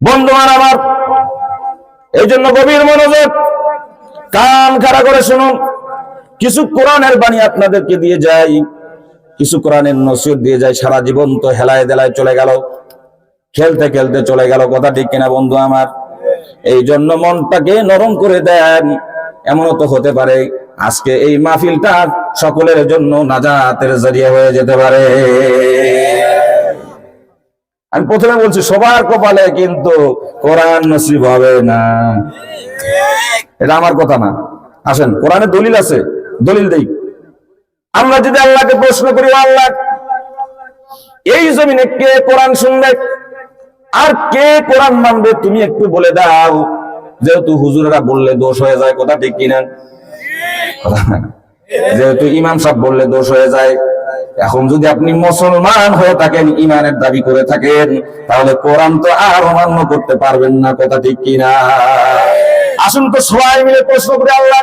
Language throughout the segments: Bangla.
বন্ধুগণ আমার, এই জন্য গভীর মনোযোগ, কান খাড়া করে শুনুন। কিছু কোরআনের বাণী আপনাদেরকে দিয়ে যাই, কিছু কোরআনের নসিহত দিয়ে যায়। সারা জীবন তো হেলায় দেলায় চলে গেল, খেলতে খেলতে চলে গেল, কথা ঠিক কিনা বন্ধু আমার? এই জন্য মনটাকে নরম করে দেন। এমনও তো হতে পারে আজকে এই মাহফিলটা সকলের জন্য নাজাতের জরিয়া হয়ে যেতে পারে। আমি প্রথমে বলছি সবার কপালে কিন্তু কোরআন নসিব হবে না, এটা আমার কথা না। আসেন, কোরআনে দলিল আছে, দলিল দেই। আমরা যদি আল্লাহকে প্রশ্ন করি, আল্লাহ এই জমিনে কে কোরআন শুনবে আর কে কোরআন মানবে, তুমি একটু বলে দাও। যেহেতু হুজুরেরা বললে দোষ হয়ে যায়, কথা ঠিক কিনা? যেহেতু ইমাম সাহেব বললে দোষ হয়ে যায়, এখন যদি আপনি মুসলমান হয়ে থাকেন, ইমানের দাবি করে থাকেন, তাহলে কোরআন তো আর অমান্য করতে পারবেন না, কথা ঠিক কিনা? আসুন তো সবাই মিলে প্রশ্ন করে, আল্লাহ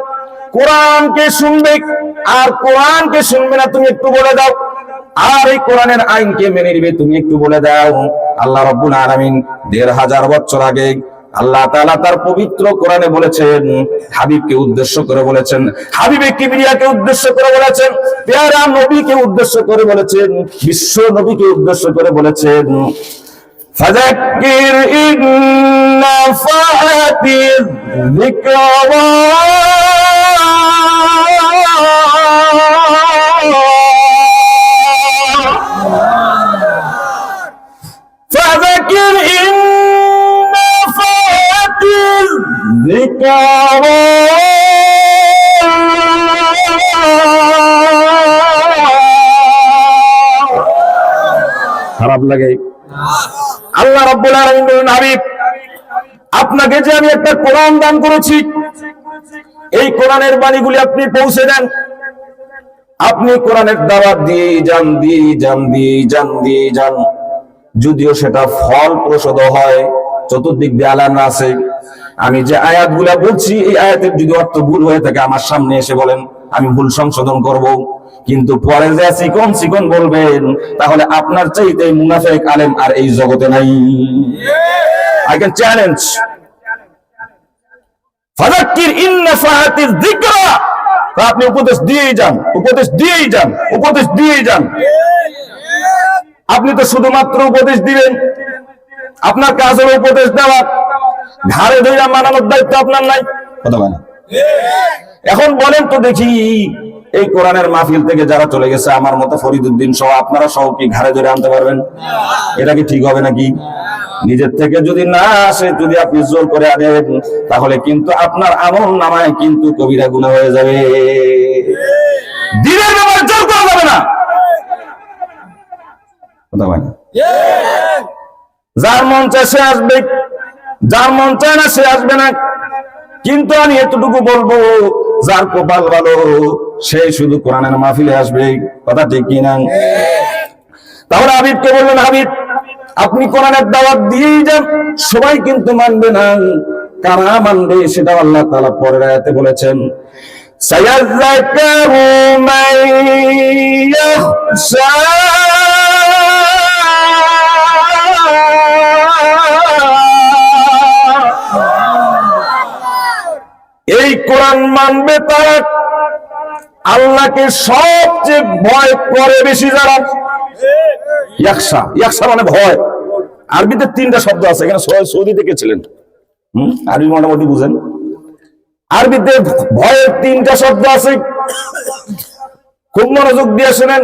কোরআনকে শুনবে আর কোরআনকে শুনবে না, তুমি একটু বলে দাও। আর এই কোরআনের আইনকে মেনে নিবে, তুমি একটু বলে দাও। আল্লাহ রাব্বুল আলামিন ১৫০০ বছর আগে আল্লাহ তাআলা তার পবিত্র কোরআনে বলেছেন, হাবিবকে উদ্দেশ্য করে বলেছেন, হাবিবে কিবরিয়াকে উদ্দেশ্য করে বলেছেন, পেয়ারা নবীকে উদ্দেশ্য করে বলেছেন, বিশ্ব নবীকে উদ্দেশ্য করে বলেছেন, ফাযাক্কির ইন নাফাতিয যিকরা ফাযাক্কির ইন নাফাতিয যিকরা খারাপ লাগে? আল্লাহ রাব্বুল আলামিন বলেন, হাবিব আপনাকে যে আমি একটা কোরআন দান করেছি, এই কোরআনের বাণীগুলি আপনি পৌঁছে দেন। আপনি কোরআনের দাওয়াত দিয়ে যান, দিয়ে যান, দিয়ে যান, দিয়ে যান। যদিও সেটা ফলপ্রসূ হয়, চতুর্দিক দিয়ে আলান আছে। আমি যে আয়াতগুলা বলছি, এই আয়াতের যদি অর্থ ভুল হয়ে থাকে আমার সামনে এসে বলেন, আমি ভুল সংশোধন করব। কিন্তু পরে যে চিকন চিকন বলবেন, তাহলে আপনার চাইতে মুনাফিক আলেম আর এই জগতে নাই। I can challenge. ফাযাক্কির ইন নাফাতিয যিকরা, আপনি উপদেশ দিয়েই যান, উপদেশ দিয়েই যান, উপদেশ দিয়েই যান। আপনি তো শুধুমাত্র উপদেশ দিবেন, আপনার কাজ হলো উপদেশ দেওয়া, ঘাড়ে ধরে মানানোর দায়িত্ব আপনার নাই, কথা বলেন। এখন বলেন তো দেখি, এই কোরআনের মাহফিল থেকে যারা চলে গেছে, আমার মতো ফরিদউদ্দিন সহ আপনারা সহ কি ঘাড়ে ধরে আনতে পারবেন? এটা কি ঠিক হবে নাকি? নিজের থেকে যদি না আসে, যদি আপনি জোর করে আনেন, তাহলে কিন্তু আপনার আমল নামায় কিন্তু কবিরা গুনাহ হয়ে যাবে। দিনের ব্যাপারে জোর করা যাবে না, কথা বলেন। যার মন চায় সে আসবে, যার মন চায় না সে আসবে না। কিন্তু আমি এতটুকু বলবো, যার কপাল ভালো সে শুধু কোরআনের মাহফিলে আসবে, কথা ঠিক কিনা? তাহলে হাবিবকে বললেন, হাবিব আপনি কোরআনের দাওয়াত দিয়েই যান। সবাই কিন্তু মানবে না, কারা মানবে সেটা আল্লাহ তাআলা পরের আয়াতে বলেছেন, সায়াযাক্কারু মান ইয়াখশা। এই কোরআন মানবে তারা আল্লাহকে সবচেয়ে ভয় করে বেশি যারা। ইয়াখশা, ইয়াখশা মানে ভয়। আরবিতে 3টা শব্দ আছে, এখানে সৌদি থেকে ছিলেন, আরবি মোটামুটি বুঝেন। আরবিতে ভয়ের 3টা শব্দ আছে, খুব মনোযোগ দিয়ে শুনেন।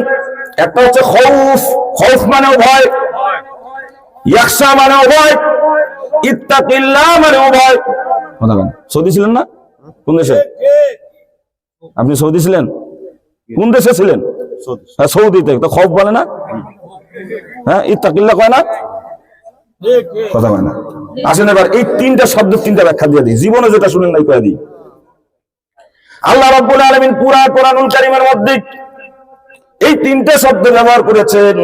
একটা হচ্ছে খৌফ, খৌফ মানেও ভয়, ইয়াখশা মানেও ভয়, ইত্তাকিল্লাহ মানেও ভয়। সৌদি ছিলেন না? কোন দেশে? আপনি সৌদি ছিলেন? কোন দেশে ছিলেন? সৌদিতে। তো খৌফ বলে না? হ্যাঁ, ইত্তাকিল্লাহ কয় না? কথা বলে না। আসেন এবার এই 3টা শব্দ 3টা ব্যাখ্যা দিয়ে দিই, জীবনে যেটা শুনেন নাই কয়ে দিই। আল্লাহ রাব্বুল আলামিন পুরা কোরআনুল কারীমের মধ্যে এই 3টে শব্দ ব্যবহার করেছেন।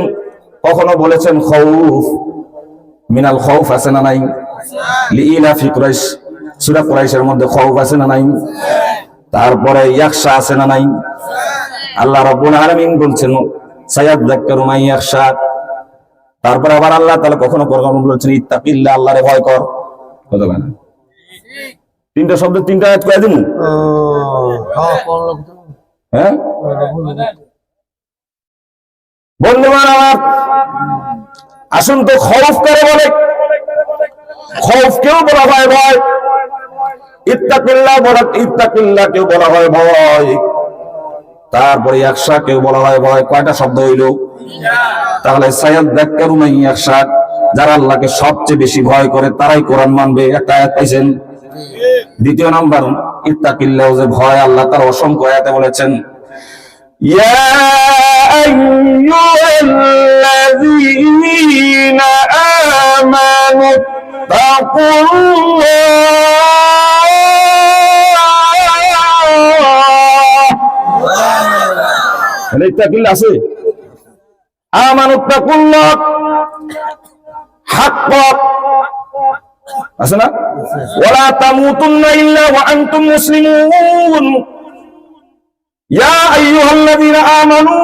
কখনো বলেছেন খৌফ, মিনাল খৌফ আছে না নাই? লিইলাফি কুরাইশ, সূরা কুরাইশের মধ্যে খৌফ আছে না নাই? তারপরে ইয়াখশা আছে না নাই? আল্লাহ রাব্বুল আলামিন বলছেন সায়াযাক্কারু মান ইয়াখশা, তারপরে আবার আল্লাহ তাআলা কখনো কখনো বলেছেন ইত্তাকিল্লাহ, আল্লাহরে ভয় কর। কথা বলেন, তিনটা শব্দ তিনটা আয়াত কয়ে দিন। হ্যাঁ বন্ধুগণ আমার, আসুন তো খৌফ করে বলে, খৌফ কেউ বলা হয় ভয়, ইত্তাকিল্লাহ বলা, ইত্তাকিল্লাহ কেউ বলা হয় ভয়, তারপরে ইয়াখশা কেউ বলা হয় ভয়। কয়টা শব্দ হইল? তাহলে সায়াযাক্কারু মান ইয়াখশা, যারা আল্লাহকে সবচেয়ে বেশি ভয় করে তারাই কোরআন মানবে, একটা আয়াত পাইছেন। দ্বিতীয় নাম্বার ইত্তাকিল্লাহ, যে ভয়, আল্লাহ তার অসংখ্য আয়াতে বলেছেন ইয়া আইয়ুহাল্লাযীনা আমানু তাকুল্লাহ। ইত্তাকিল্লাহ আছে, আমানু তাকুল্লাহ হাক্কা আছে না? ওয়ালা তামুতুন্না ইল্লা ওয়া আনতুম মুসলিমুন। ইয়া আইয়ুহাল্লাযীনা আমানু,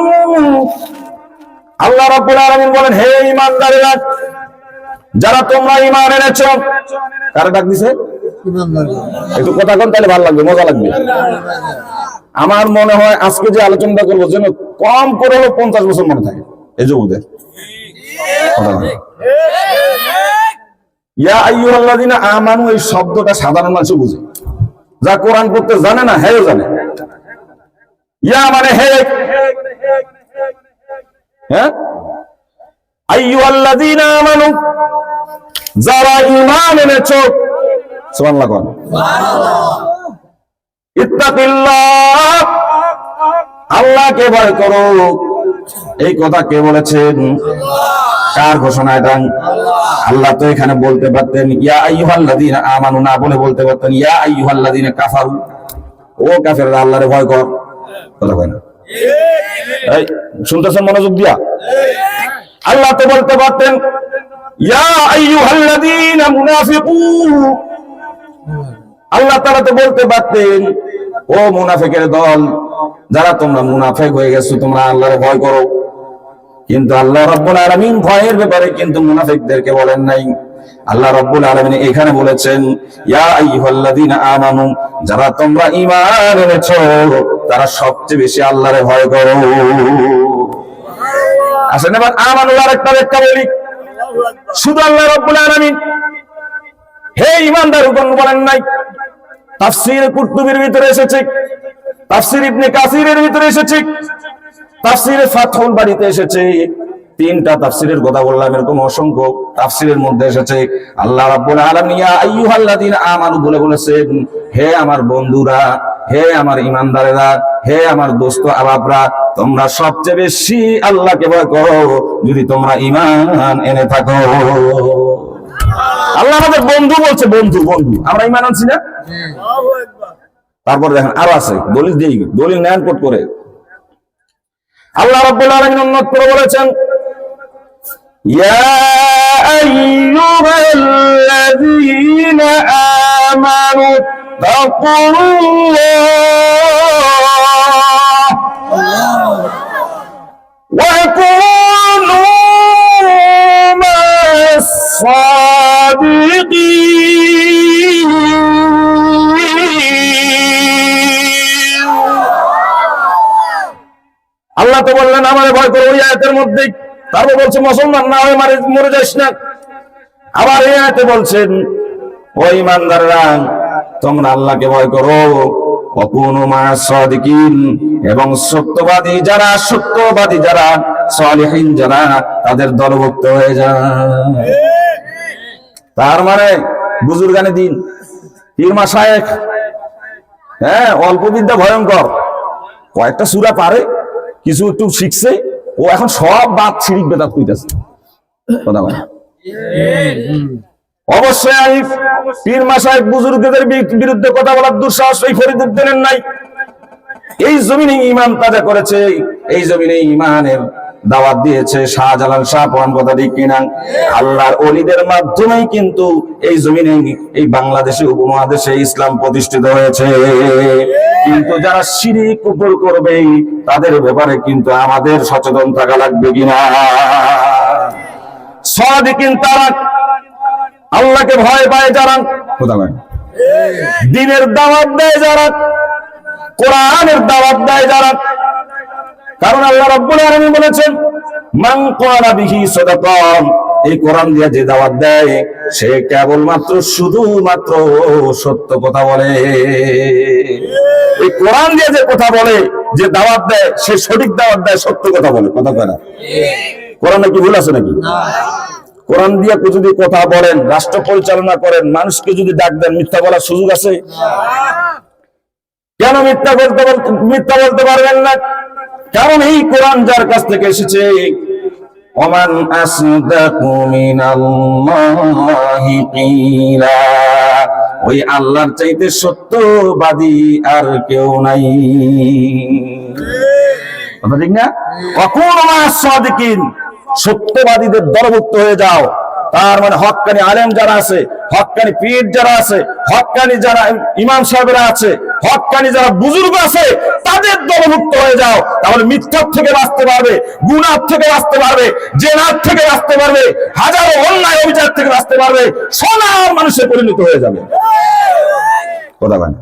আল্লাহ রাব্বুল আলামিন বলেন হে ঈমানদারেরা, যারা তোমরা ঈমান এনেছো। কারা ডাক দিছে? একটু কথা কম, তাহলে ভালো লাগবে, মজা লাগবে। আমার মনে হয় আজকে যে আলোচনাটা করবো যেন কম করে হলো 50 বছর মনে থাকে এই যুবকদের। ইয়া আইয়ুহাল্লাযীনা আমানু, এই শব্দটা সাধারণ মানুষ বুঝে, যা কোরআন পড়তে জানে না হেও জানে। ইয়া মানে হে, হ্যাঁ, আইয়ুহাল্লাযীনা আমানু, যারা ঈমান এনেছো। সুবহানাল্লাহ কোন, ইত্তাকিল্লাহ, আল্লাহকে ভয় করো। এই কথা কে বলেছেন? কার ঘোষণা এটা? আল্লাহ তো এখানে বলতে পারতেন ইয়া আইয়ুহাল্লাযীনা আমানু, না বলে বলতে পারতেন ইয়া আইয়ুহাল্লাযীনা কাফারু, ও কাফেররা আল্লাহরে ভয় কর। কথা কয় না? এই শুনতেছেন মনোযোগ দিয়া? আল্লাহ তো বলতে পারতেন ইয়া আইয়ুহাল্লাযীনা মুনাফিকুন, আল্লাহ তাআলা তো বলতে পারতেন ও মুনাফিকের দল, যারা তোমরা মুনাফিক হয়ে গেছো তোমরা আল্লাহরে ভয় করো। কিন্তু আল্লাহ রাব্বুল আলামিন ভয়ের ব্যাপারে কিন্তু মুনাফিকদেরকে বলেন নাই। আল্লাহ রাব্বুল আলামিন এখানে বলেছেন ইয়া আইয়ুহাল্লাযীনা আমানু, যারা তোমরা ঈমান এনেছো তারা সবচেয়ে বেশি আল্লাহরে ভয় করো। আসেন এবার আমানুর আরেকটা ব্যাখ্যা বলি। শুধু আল্লাহ রাব্বুল আলামিন হে ঈমানদারগণ বলেন নাই, তাফসীর কুরতুবীর ভিতরে এসেছে, তাফসীর ইবনে কাসিরের ভিতরে এসেছে, তাফসীরে ফাতহুল বারীতে এসেছে। তিনটা তাফসীরের কথা বললাম, এরকম অসংখ্য তাফসীরের মধ্যে এসেছে আল্লাহ রাব্বুল আলামিন ইয়া আইয়ুহাল্লাযীনা আমানু বলে বলেছেন হে আমার বন্ধুরা, হে আমার ঈমানদারেরা, হে আমার দোস্ত আবাবরা, তোমরা সবচেয়ে বেশি আল্লাহকে ভয় করো যদি তোমরা ঈমান এনে থাকো। আল্লাহ আমাদের বন্ধু বলছে, বন্ধু বন্ধু, আমরা ঈমান আনছি না? তারপর দেখেন আরো আছে, দলিল দিই, দলিল নেন কোট করে। আল্লাহ রাব্বুল আলামিন অন্যত্র বলেছেন ইয়া আইয়ুহাল্লাযীনা আমানু তাকুল্লাহ ওয়া কুনু মা'আস সাদিকিন। আল্লাহ তো বললেন আমারে ভয় করো, ওই আয়াতের মধ্যে। তারপর বলছে মুসলমান না হয়ে মরে যাস না। আবার এই আয়াতে বলছেন ও ঈমানদাররা, তোমরা আল্লাহকে ভয় করো, ওয়া কুনু মা'আস সাদিকিন, এবং সত্যবাদী যারা, সত্যবাদী যারা, সালিহিন যারা, তাদের দলভুক্ত হয়ে যায়। তার মানে বুজুর্গানে দিন, পীর মাশায়েখ, হ্যাঁ, অল্প বিদ্যা ভয়ঙ্কর, কয়েকটা সূরা পারে, কিছু একটু শিখছে, ও এখন সব বাদ শিরিক বেদাত কইতাছে। কথা বলে অবশ্যই আমি পীর মাশায়েখ বুজুর্গদের বিরুদ্ধে কথা বলার দুঃসাহস এই ফরিদউদ্দিনের নাই। এই জমিনে ঈমান তাজা করেছে, এই জমিনে ঈমানের দাওয়াত দিয়েছে শাহজালাল শাহ পরান, কথা ঠিক কিনা? আল্লাহর ওলিদের মাধ্যমেই কিন্তু এই জমিনে, এই বাংলাদেশে উপমহাদেশে ইসলাম প্রতিষ্ঠিত হয়েছে। কিন্তু যারা শিরক কুফর করবে তাদের ব্যাপারে কিন্তু আমাদের সচেতন থাকা লাগবে কিনা? সাদিকিন তারা, আল্লাহকে ভয় পায় যারা, কথা বলেন, দ্বীনের দাওয়াত দেয় যারা, কোরআনের দাওয়াত দেয় যারা। কারণ আল্লাহ রাব্বুল আলামিন বলেছেন, মান ক্বালা বিহি সাদাকান, এই কোরআন দিয়ে যে দাওয়াত দেয় সে কেবলমাত্র শুধুমাত্র সত্য কথা বলে। এই কোরআন দিয়ে যে কথা বলে, যে দাওয়াত দেয়, সে সঠিক দাওয়াত দেয়, সত্য কথা বলে। কথা কয় না? কোরআনে কি ভুল আছে নাকি? কোরআন দিয়ে যদি কথা বলেন, রাষ্ট্র পরিচালনা করেন, মানুষকে যদি ডাক দেন, মিথ্যা বলার সুযোগ আছে? কেন মিথ্যা বলতে পারবেন না? কারণ এই কোরআন যার কাছ থেকে এসেছে, ওমান আসদাকু মিনাল্লাহি কিলা, ওই আল্লাহর চাইতে সত্যবাদী আর কেউ নাই। কথা ঠিক না? কুনু মা'আস সাদিকিন, সত্যবাদীদের দলভুক্ত হয়ে যাও। তার মানে হক্কানি আলেম যারা আছে, হক্কানি পীর যারা আছে, হক্কানি যারা ইমাম সাহেবরা আছে, হক্কানি যারা বুজুর্গ আছে, তাদের দলভুক্ত হয়ে যাও। তাহলে মিথ্যার থেকে বাঁচতে পারবে, গুনাহ থেকে বাঁচতে পারবে, জেনার থেকে বাঁচতে পারবে, হাজারো অন্যায় অবিচার থেকে বাঁচতে পারবে, সোনার মানুষে পরিণত হয়ে যাবে। কথা বলেন,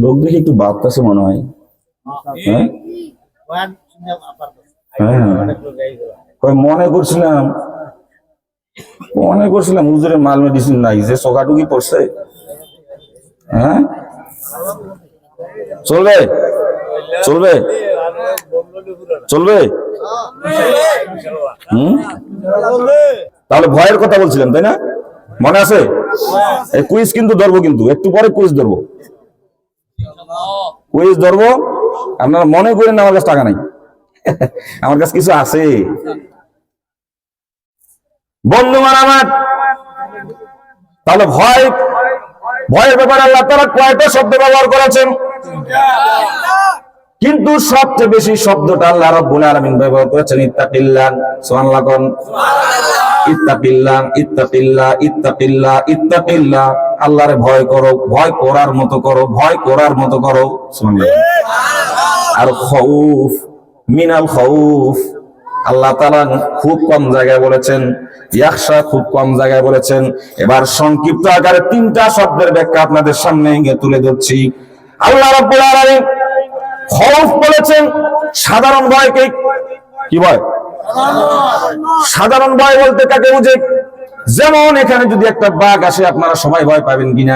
লোক দেখে একটু বাপকাছে মনে হয়। হ্যাঁ, মনে করছিলাম হুজুরের মাল মেডিসিন নাই, যে চোখাটুকি পড়ছে। হ্যাঁ, চলবে চলবে চলবে। তাহলে ভয়ের কথা বলছিলাম, তাই না? মনে আছে? এই কুইজ কিন্তু ধরবো, কিন্তু একটু পরে কুইজ ধরবো, কুইজ ধরবো। আপনারা মনে করেন আমার কাছে টাকা নাই, আমার কাছে কিছু আছে। বন্ধুগণ আমার, তাহলে ভয়ের ব্যাপারে আল্লাহ তাআলা কয়টা শব্দ ব্যবহার করেছেন? কিন্তু সবচেয়ে বেশি শব্দটা আল্লাহ রাব্বুল আলামিন ব্যবহার করেছেন ইত্তাকিল্লাহ। সুবহানাল্লাহ কোন? ইত্তাকিল্লাহ, ইত্তাকিল্লাহ, ইত্তাকিল্লাহ, ইত্তাকিল্লাহ। আল্লাহরে ভয় করো, ভয় করার মতো করো, ভয় করার মতো করো। সুবহানাল্লাহ। আর খাউফ, মিনাল খাউফ, আল্লাহ তাআলা খুব কম জায়গায় বলেছেন, ইয়াখশা খুব কম জায়গায় বলেছেন। এবার সংক্ষিপ্ত আকারে তিনটা শব্দের ব্যাখ্যা আপনাদের সামনে তুলে ধরছি। আল্লাহ রাব্বুল আলামিন খাউফ বলেছেন সাধারণ ভয়কে। কি ভয়? সাধারণ ভয় বলতে কাকে বুঝে? যেমন এখানে যদি একটা বাঘ আসে, আপনারা সবাই ভয় পাবেন কিনা?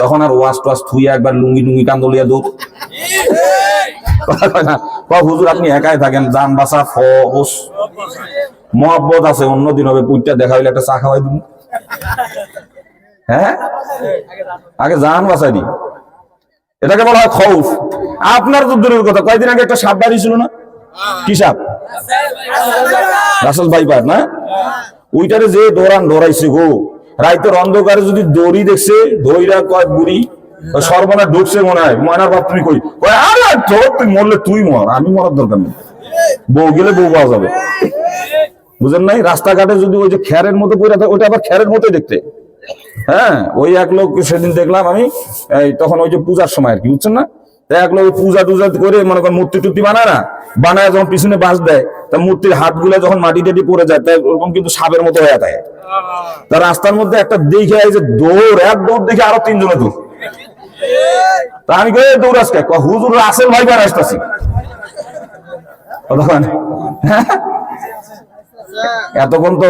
তখন আর ওয়াজ টোয়াজ থুইয়া একবার লুঙ্গি কান্দলিয়া দৌড়। হুজুর আপনি একাই থাকেন, যান বাসা ফোস মহব্বত আছে, অন্যদিন হবে, পুইটা দেখা হইলে একটা চা খাওয়াই দিন। হ্যাঁ, আগে জান বাসাই দি, এটাকে বলা হয় খৌফ। আপনার তো দূরের কথা, কয়েকদিন আগে একটা সাপ বাড়ি ছিল না? কি সাপ? রাসেল ভাইপার না? ওইটারে যে দৌড়াইছে গো, রাইতের অন্ধকারে যদি দড়ি দেখছে, দইরা কয় বুড়ি সর্বনা ঢুকছে মনে হয়, ময়নার বাপ তুমি কই? আরে তুই মরলে তুই মর, আমি মরার দরকার নেই, বউ গেলে বউ পাওয়া যাবে। বুঝেন নাই? রাস্তাঘাটে যদি ওই যে খ্যারের মতো পড়ে থাকে, ওইটা আবার খ্যারের মতোই দেখতে। হ্যাঁ, ওই এক লোক সেদিন দেখলাম আমি, তখন ওই যে পূজার সময় আর কি, বুঝছেন না? এক লোক পূজা টুজা করে মনে করেন মূর্তি টুর্তি বানায় না, বানায় যখন পিছনে বাঁশ দেয়, তা মূর্তির হাত গুলা যখন মাটি টাটি পড়ে যায়, তাই ওরকম কিন্তু সাপের মতো হয়ে থাকে। তা রাস্তার মধ্যে একটা দেখে যে দৌড়, এক দৌড় দেখে আরো তিনজনে দৌড়। তা আমি কই দৌড় আজকে, হুজুর রাসেল ভাইপার আসতেছি। এতক্ষণ তো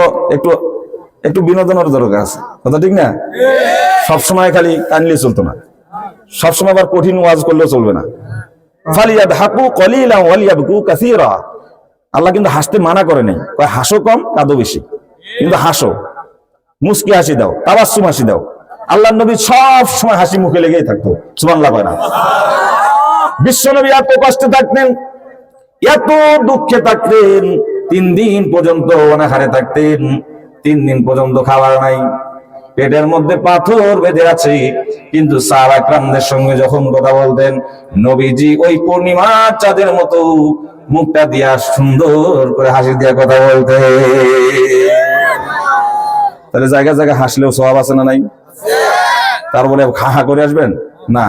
একটু বিনোদনের দরকার আছে, কথা ঠিক না? সবসময় খালি কানলে চলতো না, সবসময় আবার কঠিন ওয়াজ করলেও চলবে না। ফালিয়াদহাকু কলিলান ওয়ালিয়াবকু কাসীরা। আল্লাহ কিন্তু হাসতে মানা করে নাই, কয় হাসো কম কাঁদো বেশি, কিন্তু হাসো, মুস্কি হাসি দাও, তাবাসসুম হাসি দাও। আল্লাহর নবী সব সময় হাসি মুখে লেগেই থাকতো। সুবহানাল্লাহ কয় না? বিশ্ব নবী এত কষ্টে থাকতেন, এত দুঃখে থাকতেন, 3 দিন পর্যন্ত অনাহারে থাকতেন। 3 দিন পর্যন্ত খাবার নাই, পেটের মধ্যে পাথর বেঁধে আছে। কিন্তু সাহাবা একরামদের সঙ্গে যখন কথা বলতেন, নবীজি ওই পূর্ণিমা চাঁদের মতো মুখটা দিয়া সুন্দর করে হাসি দিয়া কথা বলতেন। তাহলে জায়গায় জায়গায় হাসলেও সওয়াব আছে না নাই? তার বলে খা করে আসবেন না,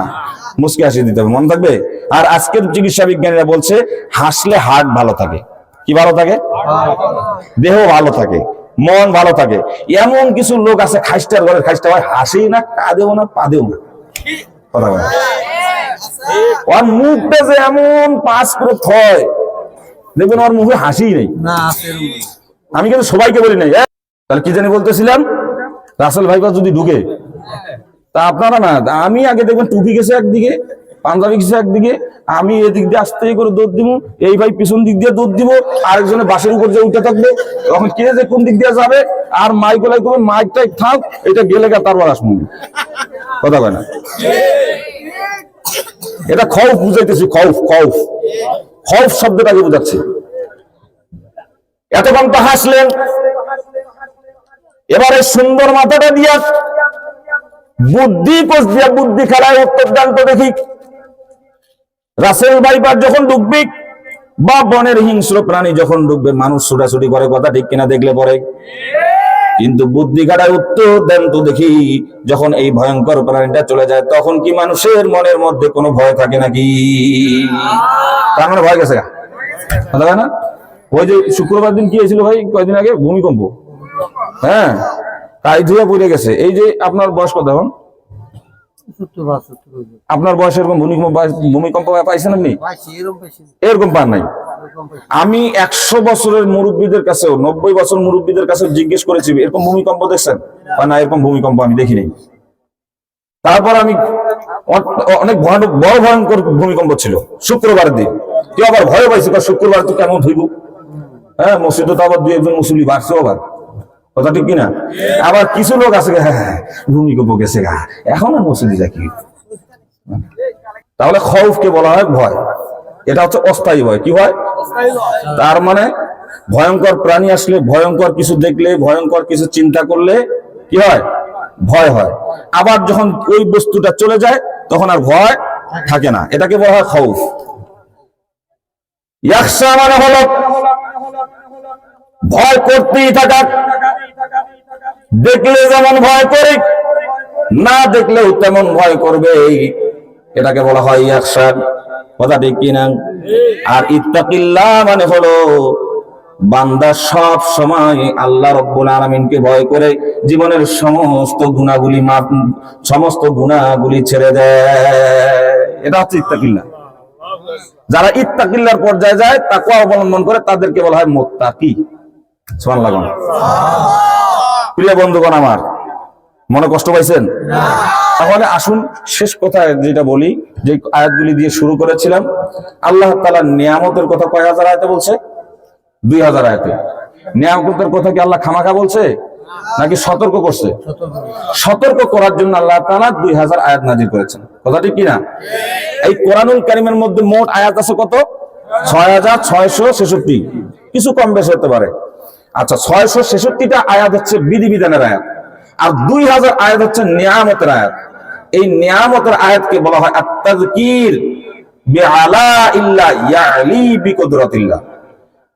মুস্কি হাসি দিতে হবে, মনে থাকবে। আর আজকের চিকিৎসা বিজ্ঞানীরা বলছে হাসলে হার্ট ভালো থাকে। কি ভালো থাকে? দেহ ভালো থাকে, মন ভালো থাকে। এমন কিছু লোক আছে খাইস্টার ঘরের খাইস্টা ভাই, হাসি না, কাঁদেও না, পাদেও না, কথা বলে। ওর মুখটা যে এমন পাস করে থয়, দেখবেন ওর মুখে হাসি নেই। আমি কিন্তু সবাইকে বলি নাই। তাহলে কি জানি বলতেছিলাম, রাসেল ভাইবা যদি ঢুকে, তা আপনারা না, আমি আগে দেখবেন টুপি গেছে একদিকে, পাঞ্জাবি গেছে একদিকে, আমি এদিক দিয়ে আস্তে করে দৌড় দিব, এই ভাই পিছন দিক দিয়ে দৌড় দিব, আরেকজনের বাসের উপর যে উঠে থাকবে, তখন কে যে কোন দিক দিয়ে যাবে, আর মাইক ওলাই করবেন, মাইকটাই থাক, এটা গেলে গা তারপর আসবো, কথা কয় না। এটা খৌফ বুঝাইতেছি, খৌফ খৌফ খৌফ শব্দটাকে বুঝাচ্ছি। এতক্ষণ তো হাসলেন, এবারে সুন্দর মাথাটা দিয়া বুদ্ধি কোষ দিয়া বুদ্ধি খেলায় উত্তর দান তো দেখি। রাসেল ভাইপার যখন ঢুকবি বা বনের হিংস্র প্রাণী যখন ঢুকবে, মানুষ ছুটাছুটি করে, কথা ঠিক কিনা দেখলে পরে, কিন্তু বুদ্ধি খাটায় উত্তর দেন তো দেখি। যখন এই ভয়ঙ্কর প্রাণীটা চলে যায়, তখন কি মানুষের মনের মধ্যে কোনো ভয় থাকে নাকি? তার মানে ভয় গেছে না? ওই যে শুক্রবার দিন কি হয়েছিল ভাই, কয়েকদিন আগে ভূমিকম্প, হ্যাঁ, তাই ধুয়ে পড়ে গেছে। এই যে আপনার বয়স কত এখন? আপনার বয়স এরকম ভূমিকম্প পাইছেন আপনি? এরকম পান নাই? আমি 100 বছরের মুরব্বীদের কাছেও, 90 বছর মুরব্বীদের কাছেও জিজ্ঞেস করেছি, এরকম ভূমিকম্প দেখছেন? না, এরকম ভূমিকম্প আমি দেখিনি। তারপর আমি অনেক বড় ভয়ঙ্কর ভূমিকম্প ছিল শুক্রবার দিন, কেউ আবার ভয় পাইছে, শুক্রবার তো কেমন ধুইব, হ্যাঁ, মসজিদে তো আবার 2-1 জন মুসল্লি বাড়ছে, আবার কথা ঠিক কিনা? আবার কিছু লোক আছে, হ্যাঁ ভূমিকম্প গেছে গা, এখন আর মসজিদে যা কি। তাহলে খৌফকে বলা হয় ভয়, এটা হচ্ছে অস্থায়ী ভয়। কি হয়? তার মানে ভয়ঙ্কর প্রাণী আসলে, ভয়ঙ্কর কিছু দেখলে, ভয়ঙ্কর কিছু চিন্তা করলে কি হয়? ভয় হয়। আবার যখন ওই বস্তুটা চলে যায়, তখন আর ভয় থাকে না, এটাকে বলা হয় খৌফ। ইয়াখশা মানে হলো ভয় করতেই থাকা, দেখলে যেমন ভয় করে, না দেখলেও তেমন ভয় করবে, এটাকে বলা হয় ইয়াখশা, কথা ঠিক কিনা? আর ইত্তাকিল্লাহ মানে হলো বান্দা সব সময় আল্লাহ রাব্বুল আলামিনকে ভয় করে জীবনের সমস্ত গুনাহগুলি ছেড়ে দেয়, এটা হচ্ছে ইত্তাকিল্লাহ। যারা ইত্তাকিল্লাহর পর্যায়ে যায়, তাকওয়া অবলম্বন করে, তাদেরকে বলা হয় মুত্তাকি। সুবহানাল্লাহ। প্রিয় বন্ধুগণ আমার, মনে কষ্ট পাইছেন? তাহলে আসুন শেষ কথা যেটা বলি, যে আয়াতগুলি দিয়ে শুরু করেছিলাম, আল্লাহ তাআলার নিয়ামতের কথা কয় হাজার আয়াতে বলছে? 2000 আয়াতে। নিয়ামতের কথা কি আল্লাহ খামাখা বলছে নাকি সতর্ক করছে? সতর্ক করার জন্য আল্লাহ তাআলা 2000 আয়াত নাযিল করেছেন, কথা ঠিক কিনা? এই কোরআনুল কারীমের মধ্যে মোট আয়াত আছে কত? 6666, কিছু কম বেশি হতে পারে। আচ্ছা, 666টা আয়াত হচ্ছে বিধিবিধানের আয়াত, আর 2000 আয়াত হচ্ছে নিয়ামতের আয়াত। এই নিয়ামতের আয়াতকে বলা হয় আত-তাযকির বিআলাইল্লাহ ইয়ালি বিকুদরাতিল্লাহ।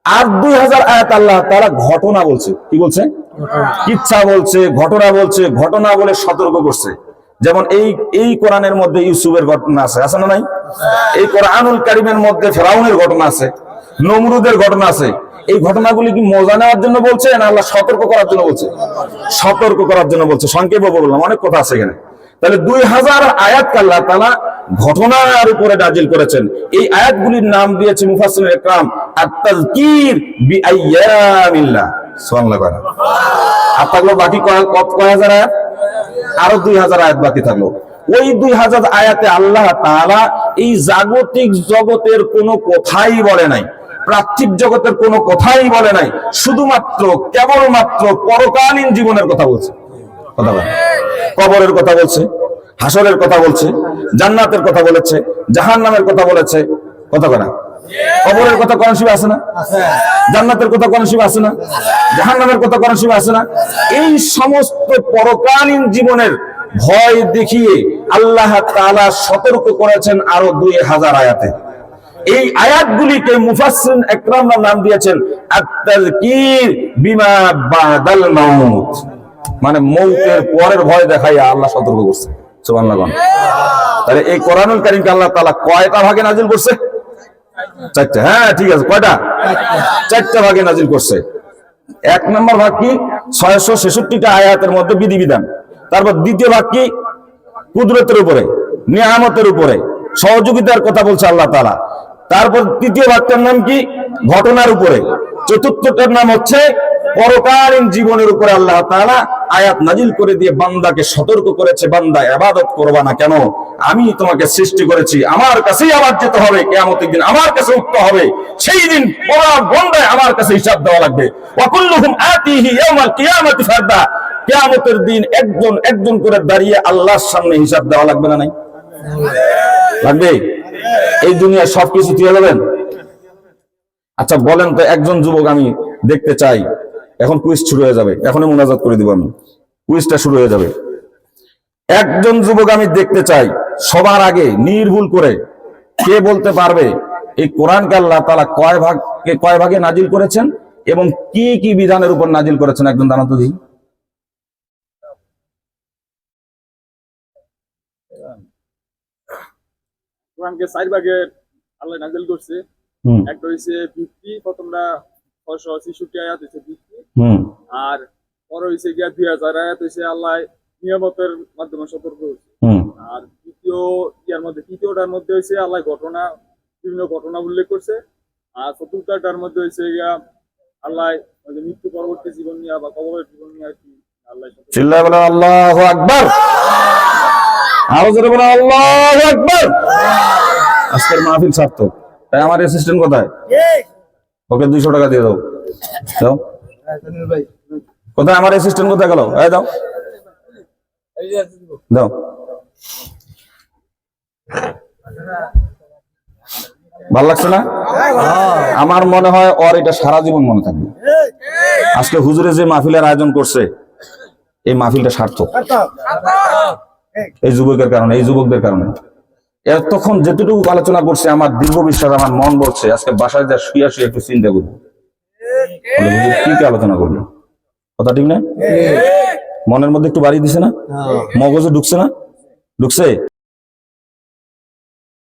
আর 2000 আয়াত আল্লাহ তাআলা ঘটনা বলছে। কি বলছে? কিচ্ছা বলছে, ঘটনা বলছে, ঘটনা বলে সতর্ক করছে। যেমন এই কোরআনের মধ্যে ইউসুফের ঘটনা আছে, আছে না নাই? এই কোরআনুল কারীমের মধ্যে ফেরাউনের ঘটনা আছে, নমরুদের ঘটনা আছে। এই ঘটনাগুলি কি মজা নেওয়ার জন্য বলছে না আল্লাহ সতর্ক করার জন্য বলছে? সতর্ক করার জন্য বলছে। সংক্ষেপে বললাম, অনেক কথা আছে এখানে। তাহলে 2000 আয়াত আল্লাহ তাআলা ঘটনার উপরে নাযিল করেছেন। এই আয়াতগুলির নাম দিয়েছে মুফাসসিরুল ইকরাম আত-তাযকির বিআইয়ামিল্লাহ। সুবহানাল্লাহ। আর থাকলো বাকি কয় হাজার আয়াত? আরো 2000 আয়াত বাকি থাকলো। ওই 2000 আয়াতে আল্লাহ তাআলা এই জাগতিক জগতের কোনো কথাই বলে নাই, পার্থিব জগতের কোনো কথাই বলে নাই, শুধুমাত্র কেবলমাত্র পরকালীন জীবনের কথা বলছে। কথা বলে, কবরের কথা বলছে, হাসরের কথা বলছে, জান্নাতের কথা বলেছে, জাহান্নামের কথা বলেছে, কথা বলে। কবরের কথা কোরআন শরীফে আছে না? জান্নাতের কথা কোরআন শরীফে আছে না? জাহান্নামের কথা কোরআন শরীফে আছে না? এই সমস্ত পরকালীন জীবনের ভয় দেখিয়ে আল্লাহ তাআলা সতর্ক করেছেন আরো 2000 আয়াতে। এই আয়াতগুলিকে মুফাসসিরিন ইকরামরা নাম দিয়েছেন আত-তাযকির বিমা বাদাল মাউত, মানে মৌতের পরের ভয় দেখাইয়া আল্লাহ সতর্ক করছে। সুবহানাল্লাহ। তাহলে এই কোরআনুল কারীমকে আল্লাহ তাআলা কয়টা ভাগে নাযিল করছে? চারটা, হ্যাঁ ঠিক আছে, কয়টা? চারটা ভাগে নাজিল করছে। এক নম্বর ভাগ কি? 666টা আয়াতের মধ্যে বিধিবিধান। তারপর দ্বিতীয় ভাগ কি? কুদরতের উপরে, নিয়ামতের উপরে, সহযোগিতার কথা বলছে আল্লাহ তাআলা। তারপর তৃতীয় ভাগটার নাম কি? ঘটনার উপরে। চতুর্থটার নাম হচ্ছে পরকালীন জীবনের উপরে আল্লাহ তাআলা আয়াত নাজিল করে দিয়ে বান্দাকে সতর্ক করেছে, বান্দা ইবাদত করবা না কেন? আমি তোমাকে সৃষ্টি করেছি, আমার কাছেই আবার যেতে হবে, কিয়ামতের দিন আমার কাছে উঠতে হবে। সেই দিন পুরো বন্দায় আমার কাছে হিসাব দেওয়া লাগবে। ওয়া কুল্লুহুম আতিহি ইয়াওমাল কিয়ামাতি ফারদা। কিয়ামতের দিন একজন একজন করে দাঁড়িয়ে আল্লাহর সামনে হিসাব দেওয়া লাগবে না? নাই লাগবে? এই দুনিয়ার সবকিছু দিয়ে যাবেন? আচ্ছা বলেন তো, একজন যুবক আমি দেখতে চাই, এখন কুইজ শুরু হয়ে যাবে, এখনই মুনাজাত করে দিব আমি, কুইজটা শুরু হয়ে যাবে। একজন যুবক আমি দেখতে চাই, সবার আগে নির্ভুল করে কে বলতে পারবে এই কোরআনকে আল্লাহ তাআলা কয় ভাগে নাজিল করেছেন এবং কি কি বিধানের উপর নাজিল করেছেন? একজন জানাতো দিই। কোরআনকে 4 ভাগে আল্লাহ নাযিল করছে। একটা হইছে ভিত্তি, প্রথমটা 666 আয়াত হইছে ভিত্তি। আর পরে হইছে গিয়া 2000 আয়াত হইছে আল্লাহ নিয়ামতের মাধ্যমে সতর্ক করছে। আর তৃতীয়টার মধ্যে হইছে আল্লাহ বিভিন্ন ঘটনা উল্লেখ করছে। আর চতুর্থটার মধ্যে হইছে গিয়া আল্লাহ মৃত্যু পরবর্তী জীবন নিয়ে বা কবরের জীবন নিয়ে আর কি আল্লাহ চিল্লায় বলেন আল্লাহু আকবার। আরো জোরে বলেন আল্লাহু আকবার। আজকের মাহফিল সার্থক। তাই আমার অ্যাসিস্ট্যান্ট কোথায়? ওকে 200 টাকা দিয়ে দাও। দাও কোথায় আমার অ্যাসিস্ট্যান্ট? কোথায় গেল? এই দাও দাও। ভাল লাগছে না? আমার মনে হয় ওর এটা সারা জীবন মনে থাকবে। আজকে হুজুরে যে মাহফিলের আয়োজন করছে, এই মাহফিলটা সার্থক এই যুবকের কারণে, এই যুবকদের কারণে। এতক্ষণ যেটুকু আলোচনা করছে, আমার দীর্ঘ বিশ্বাস, আমার মন বলছে আজকে বাসায় যা শুয়ে একটু চিন্তা করবো কি কি আলোচনা করলো। কথা ঠিক না? মনের মধ্যে একটু বাড়ি দিছে না? মগজে ঢুকছে না? ঢুকছে?